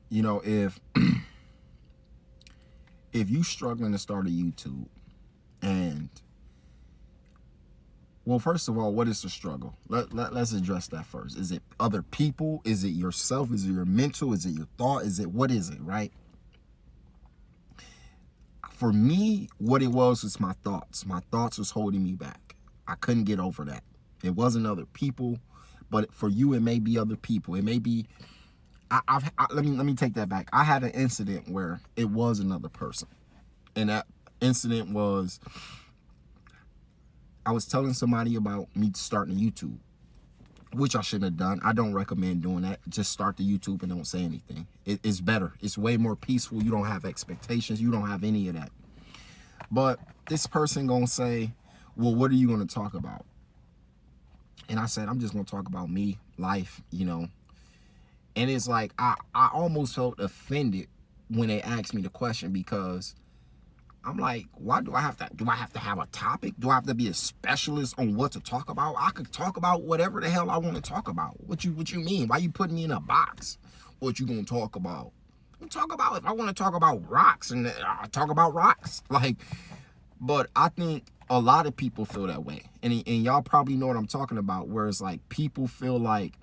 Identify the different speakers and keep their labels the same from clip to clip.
Speaker 1: You know, if you struggling to start a YouTube, and well, first of all, what is the struggle? Let's address that first. Is it other people? Is it yourself? Is it your mental? Is it your thought? Is it, what is it, right? For me, what it was my thoughts. My thoughts was holding me back. I couldn't get over that. It wasn't other people, but for you, it may be other people. It may be. Let me take that back. I had an incident where it was another person, and that incident was I was telling somebody about me starting a YouTube, which I shouldn't have done. I don't recommend doing that. Just start the YouTube and don't say anything. It's better. It's way more peaceful. You don't have expectations. You don't have any of that. But this person gonna say, well, what are you gonna talk about? And I said, I'm just gonna talk about me, life, you know. And it's like I almost felt offended when they asked me the question, because I'm like, why do I have to have a topic? Do I have to be a specialist on what to talk about? I could talk about whatever the hell I want to talk about. What you mean? Why you putting me in a box? What you gonna talk about? Talk about, if I want to talk about rocks, and I talk about rocks. Like, but I think a lot of people feel that way, and y'all probably know what I'm talking about. Where it's like people feel like,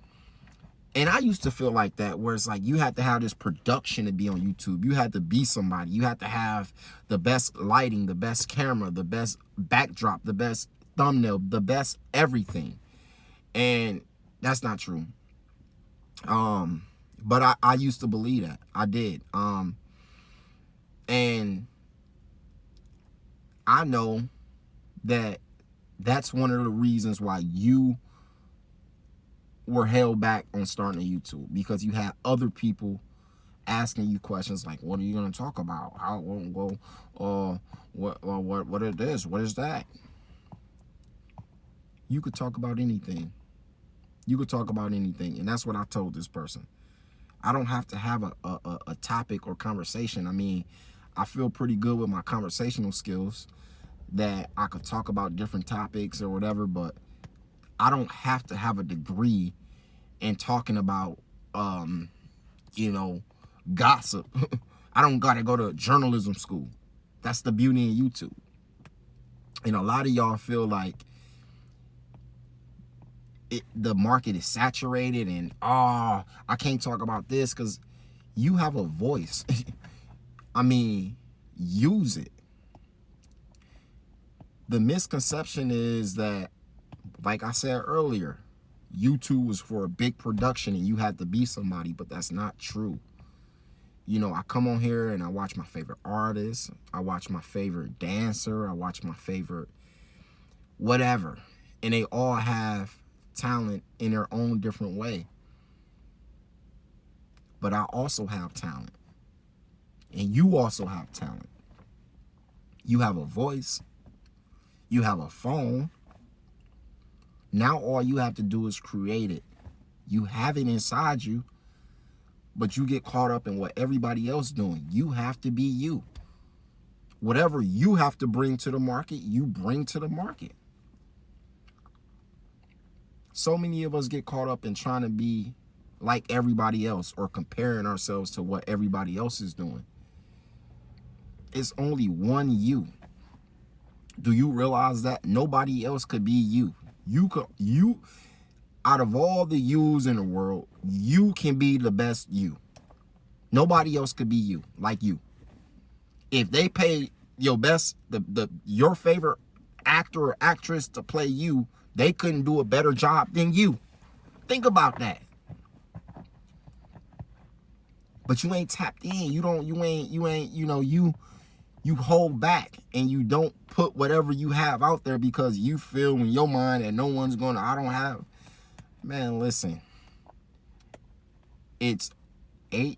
Speaker 1: and I used to feel like that, where it's like you had to have this production to be on YouTube. You had to be somebody. You had to have the best lighting, the best camera, the best backdrop, the best thumbnail, the best everything. And that's not true. But I used to believe that. I did. And I know that that's one of the reasons why you were held back on starting a YouTube, because you had other people asking you questions like, what are you going to talk about? How, what is this? What is that? You could talk about anything. You could talk about anything. And that's what I told this person. I don't have to have a topic or conversation. I mean, I feel pretty good with my conversational skills that I could talk about different topics or whatever, but I don't have to have a degree in talking about, you know, gossip. I don't got to go to journalism school. That's the beauty in YouTube. And a lot of y'all feel like the market is saturated and, I can't talk about this, because you have a voice. I mean, use it. The misconception is that, like I said earlier, YouTube was for a big production and you had to be somebody, but that's not true. You know, I come on here and I watch my favorite artist, I watch my favorite dancer, I watch my favorite whatever, and they all have talent in their own different way. But I also have talent, and you also have talent. You have a voice, you have a phone. Now all you have to do is create it. You have it inside you, but you get caught up in what everybody else doing. You have to be you. Whatever you have to bring to the market, you bring to the market. So many of us get caught up in trying to be like everybody else or comparing ourselves to what everybody else is doing. It's only one you. Do you realize that? Nobody else could be you. You out of all the yous in the world, you can be the best you. Nobody else could be you like you. If they pay your best, your favorite actor or actress to play you, they couldn't do a better job than you. Think about that. But you ain't tapped in. You hold back and you don't put whatever you have out there, because you feel in your mind that no one's gonna, I don't have. Man, listen. It's 8-9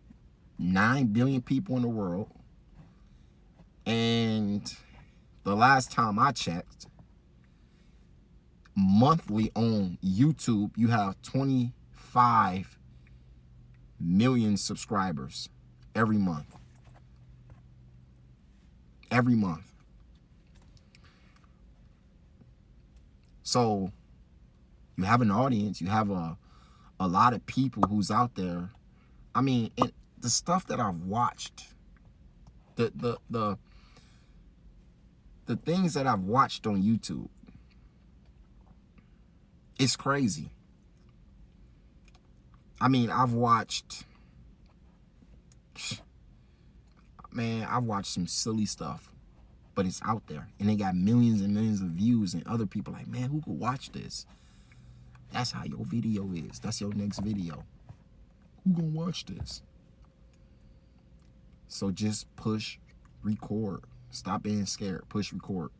Speaker 1: billion people in the world. And the last time I checked, monthly on YouTube, you have 25 million subscribers every month. Every month. So you have an audience, you have a lot of people who's out there. I mean, the stuff that I've watched, the things that I've watched on YouTube, it's crazy. I mean, I've watched some silly stuff, but it's out there and they got millions and millions of views, and other people like, man, who could watch this? That's how your video is. That's your next video. Who gonna watch this? So just push record. Stop being scared. Push record.